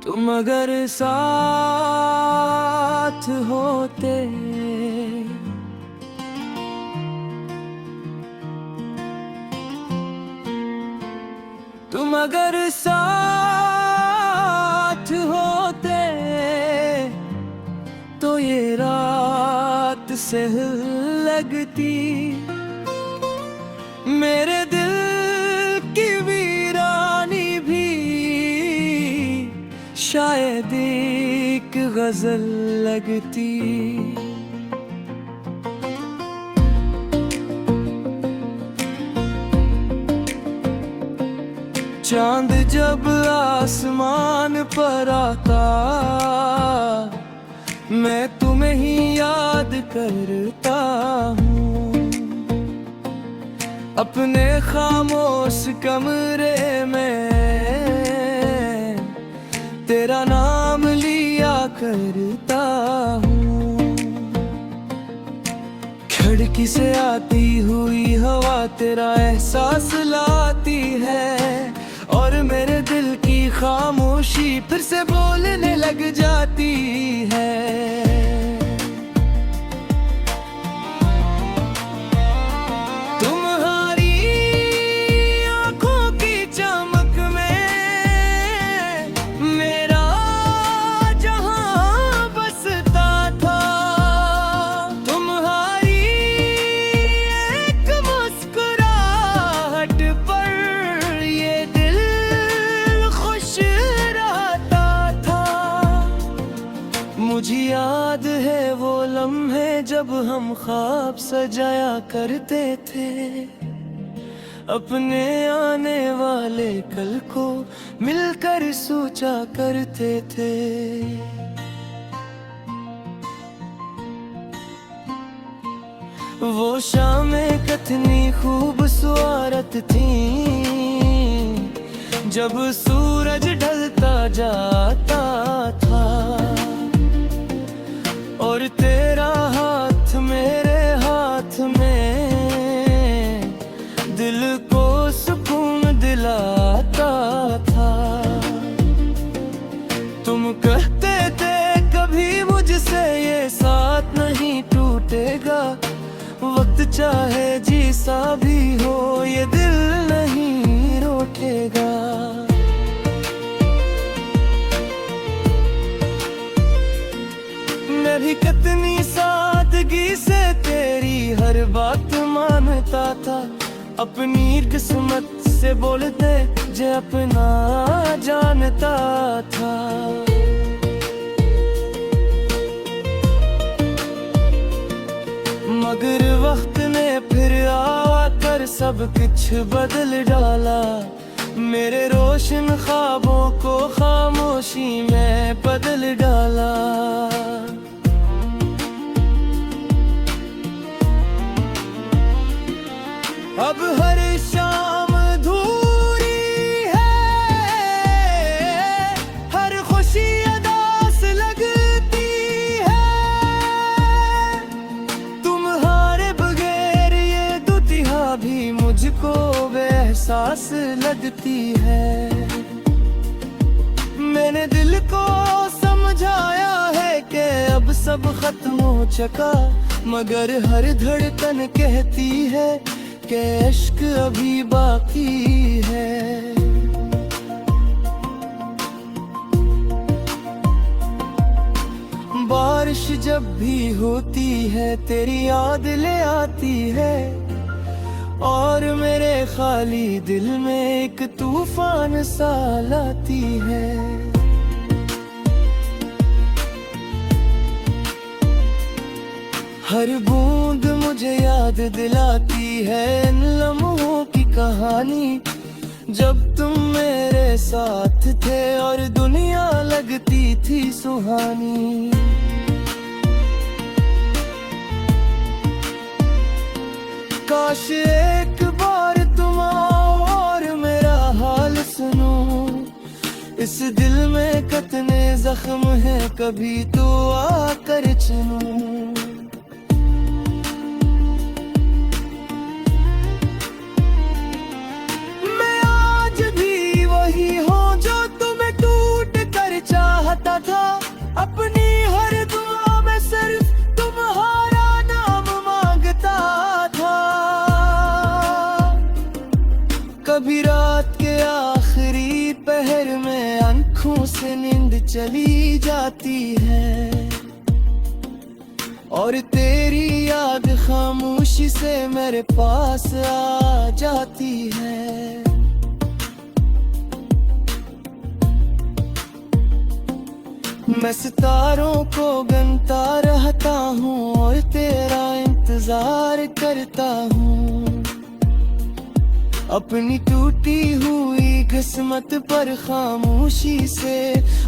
तुम अगर साथ होते, तुम अगर साथ होते तो ये रात सहल लगती। मेरे दिल की वीरानी भी शायद एक गजल लगती। चांद जब आसमान पर आता, मैं तुम्हें ही याद करता हूँ। अपने खामोश कमरे में तेरा नाम लिया करता हूँ। खिड़की से आती हुई हवा तेरा एहसास लाती है, और मेरे दिल की खामोशी फिर से बोलने लग जाती है। तुम्हारी आंखों की चमक में मेरा जहां बसता था। तुम्हारी एक मुस्कुराहट पर ये दिल खुश रहता था। मुझे याद है वो लम्हे जब हम ख्वाब सजाया करते थे, अपने आने वाले कल को मिलकर सोचा करते थे। वो शामें कितनी खूबसूरत थी, जब सूरज ढलता जाता था, और तेरा हाथ मेरे हाथ में दिल को सुकून दिलाता था। तुम कहते थे कभी मुझसे ये साथ नहीं टूटेगा, वक्त चाहे जैसा भी हो ये दिल नहीं रोकेगा। मैं भी कितनी सादगी से तेरी हर बात मानता था, अपनी किस्मत से बोलते जे अपना जानता था। मगर वक्त ने फिर आकर सब कुछ बदल डाला, मेरे रोशन ख्वाबों को खामोशी में बदल डाला। अब हर शाम अधूरी है, हर खुशी अदास लगती है। तुम्हारे बगैर ये दुतिया भी मुझको बेएहसास लगती है। मैंने दिल को समझाया है कि अब सब खत्म हो चुका, मगर हर धड़कन कहती है कि इश्क अभी बाकी है। बारिश जब भी होती है तेरी याद ले आती है, और मेरे खाली दिल में एक तूफान सा लाती है। हर बूंद मुझे याद दिलाती है इन लम्हों की कहानी, जब तुम मेरे साथ थे और दुनिया लगती थी सुहानी। काश एक बार तुम आओ और मेरा हाल सुनो, इस दिल में कितने जख्म हैं कभी तो आकर चुनो। मैं आज भी वही हूँ जो तुम्हें टूट कर चाहता कभी रात के आखिरी पहर में आंखों से नींद चली जाती है, और तेरी याद खामोशी से मेरे पास आ जाती है। मैं सितारों को गिनता रहता हूँ और तेरा इंतजार करता हूँ, अपनी टूटी हुई किस्मत पर खामोशी से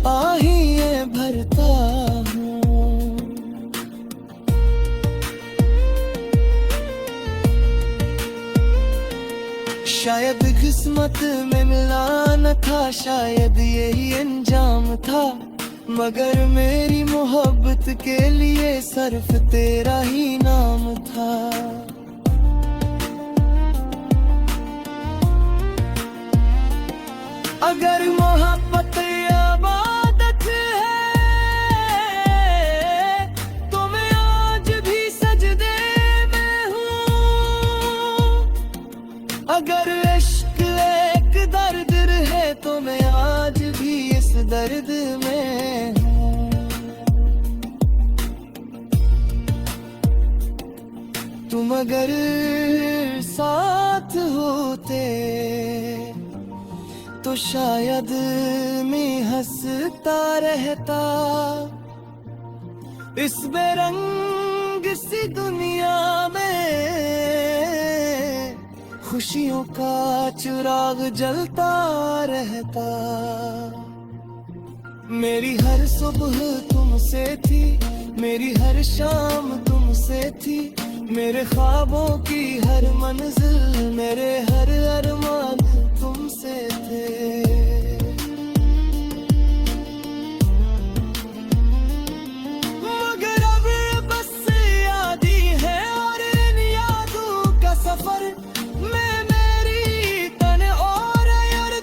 आहें भरता हूँ। शायद किस्मत में मिला न था, शायद यही अंजाम था, मगर मेरी मोहब्बत के लिए सिर्फ तेरा ही नाम था। अगर मोहब्बत इबादत है तो मैं आज भी सजदे में हूँ, अगर इश्क एक दर्द है तो मैं आज भी इस दर्द में हूँ। तुम अगर साथ होते तो शायद मैं हंसता रहता, इस बेरंग सी दुनिया में खुशियों का चिराग जलता रहता। मेरी हर सुबह तुमसे थी, मेरी हर शाम तुमसे थी, मेरे ख्वाबों की हर मंजिल, मेरे हर अरमान तुमसे थे। मगर अब बस याद ही है और इन यादों का सफर में मेरी तन और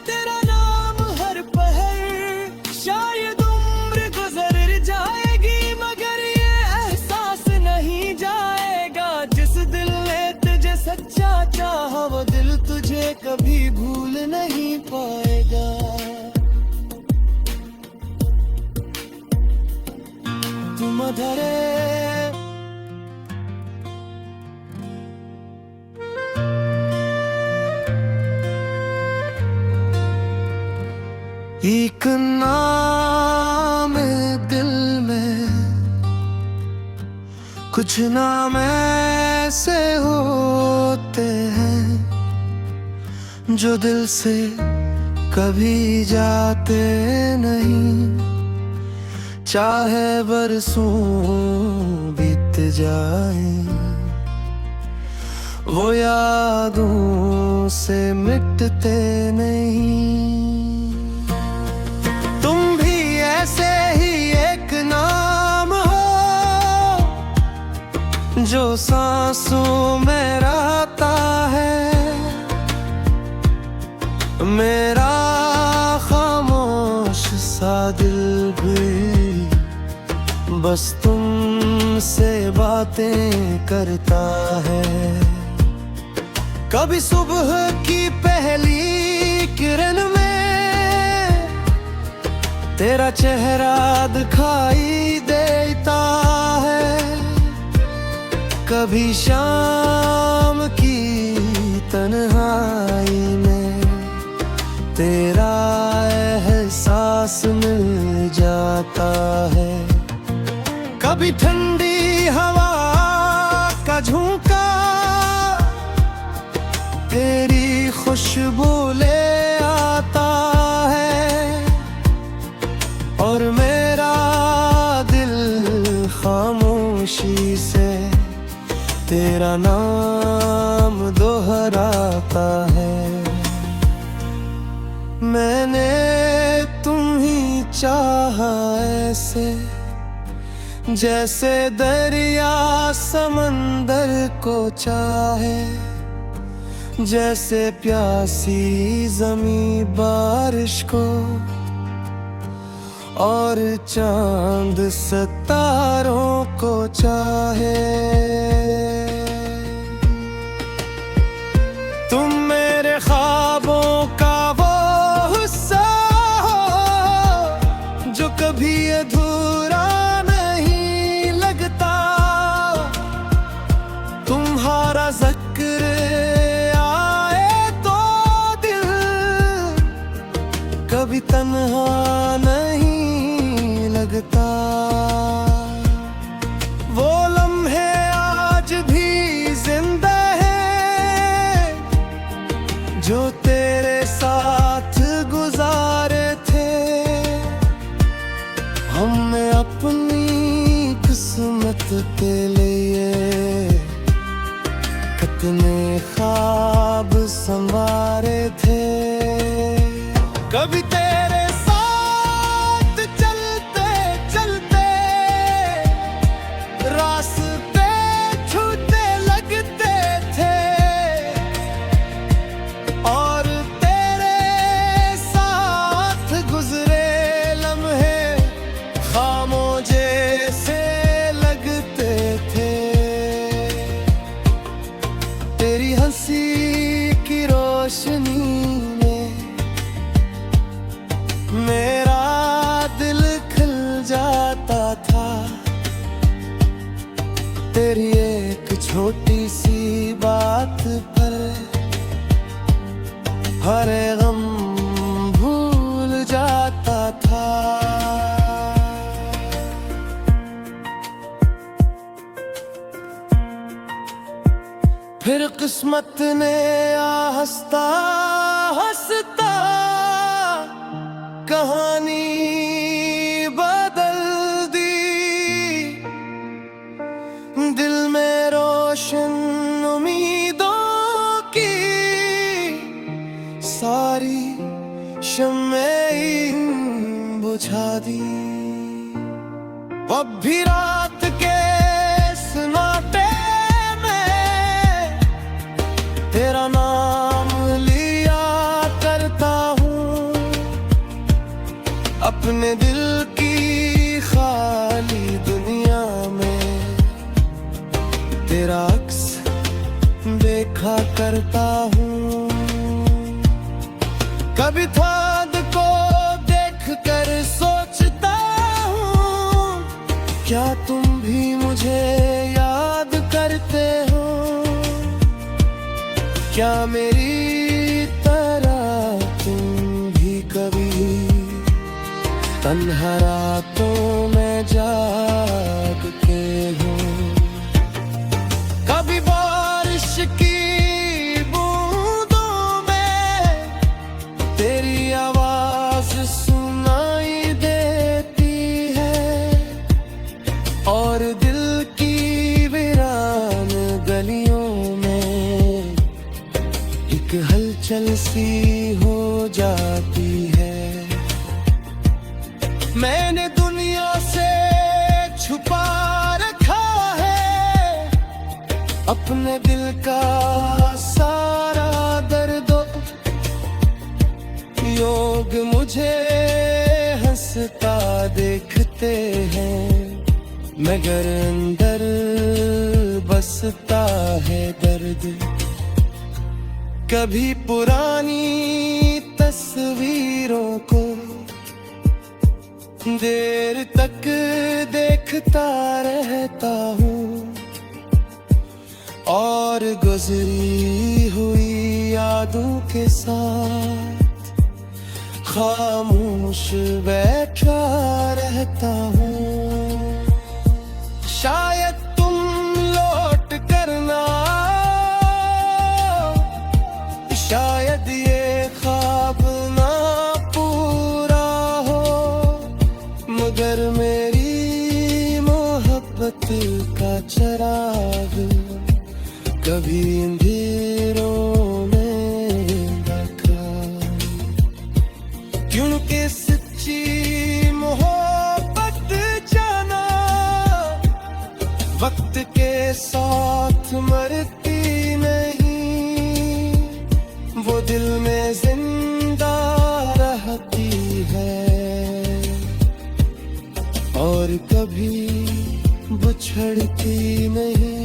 तेरा नाम हर पहर। शायद उम्र गुजर जाएगी मगर ये एहसास नहीं जाएगा, जिस दिल ने तुझे सच्चा चाहा वो दिल तुझे कभी भूल नहीं पाएगा। तुम अधरे एक नाम दिल में, कुछ नाम ऐसे होते हैं जो दिल से कभी जाते नहीं, चाहे बरसों बीत जाए वो यादों से मिटते नहीं। तुम भी ऐसे ही एक नाम हो जो सांसों में रहता है, मेरा खामोश सा दिल भी बस तुमसे बातें करता है। कभी सुबह की पहली किरण में तेरा चेहरा दिखाई देता है, कभी शाम की तन्हाई में तेरा एहसास मिल जाता है। कभी ठंडी हवा का झोंका तेरी खुशबू ले आता है, और मेरा दिल खामोशी से तेरा नाम दोहराता है। मैंने तुम ही चाहा ऐसे जैसे दरिया समंदर को चाहे, जैसे प्यासी जमी बारिश को और चांद सितारों को चाहे। तुम मेरे ख्वाबों तुम्हारा जिक्र आए तो दिल कभी तन्हा नहीं लगता। वो लम्हे आज भी जिंदा है जो तेरे साथ गुजारे थे। हमने अपनी किस्मत के लिए कितने ख्वाब संवारे थे। कभी तेरे साथ चलते चलते रास्ते छूटे लगते थे और तेरे साथ गुजरे लम्हे खामोश जैसे लगते थे। तेरी हंसी की रोशनी में मेरा दिल खिल जाता था। तेरी एक छोटी सी बात पर हर गम भूल जाता था। फिर किस्मत ने हंसता हंसता कहानी बदल दी। दिल में रोशन उम्मीदों की सारी शम्में बुझा दी। अब भी रात के सन्नाटे तेरा नाम लिया करता हूँ। अपने दिल की खाली दुनिया में तेरा अक्स देखा करता हूँ। कभी ख्वाब को देख कर सोचता हूँ क्या तुम भी मुझे याद करते हो। क्या मेरी तरह तुम भी कभी तन्हा रातों में जागते हो। कभी बारिश की बूंदों में तेरी आवाज सुनाई देती है और दिल की वीरान गलियों में एक हलचल सी हो जाती है। मैंने दुनिया से छुपा रखा है अपने दिल का सारा दर्द। योग मुझे हंसता देखते हैं मगर अंदर बसता है दर्द। कभी पुरानी तस्वीरों को देर तक देखता रहता हूँ और गुजरी हुई यादों के साथ खामोश बैठा रहता हूँ। शायद तुम लौट करना, शायद ये ख्वाब ना पूरा हो, मगर मेरी मोहब्बत का चिराग कभी अंधेरों में रखा। क्योंकि सच्ची मोहब्बत जाना वक्त के साथ मरती नहीं, वो दिल में जिंदा रहती है और कभी बिछड़ती नहीं।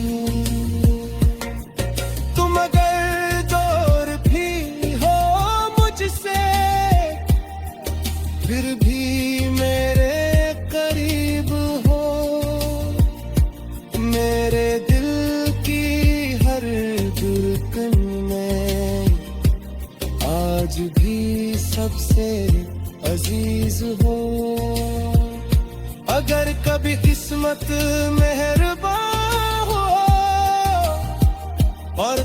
तुम अगर दूर भी हो मुझसे फिर भी मेरे करीब हो। मेरे दिल की हर अजीज हो। अगर कभी किस्मत मेहरबान हो और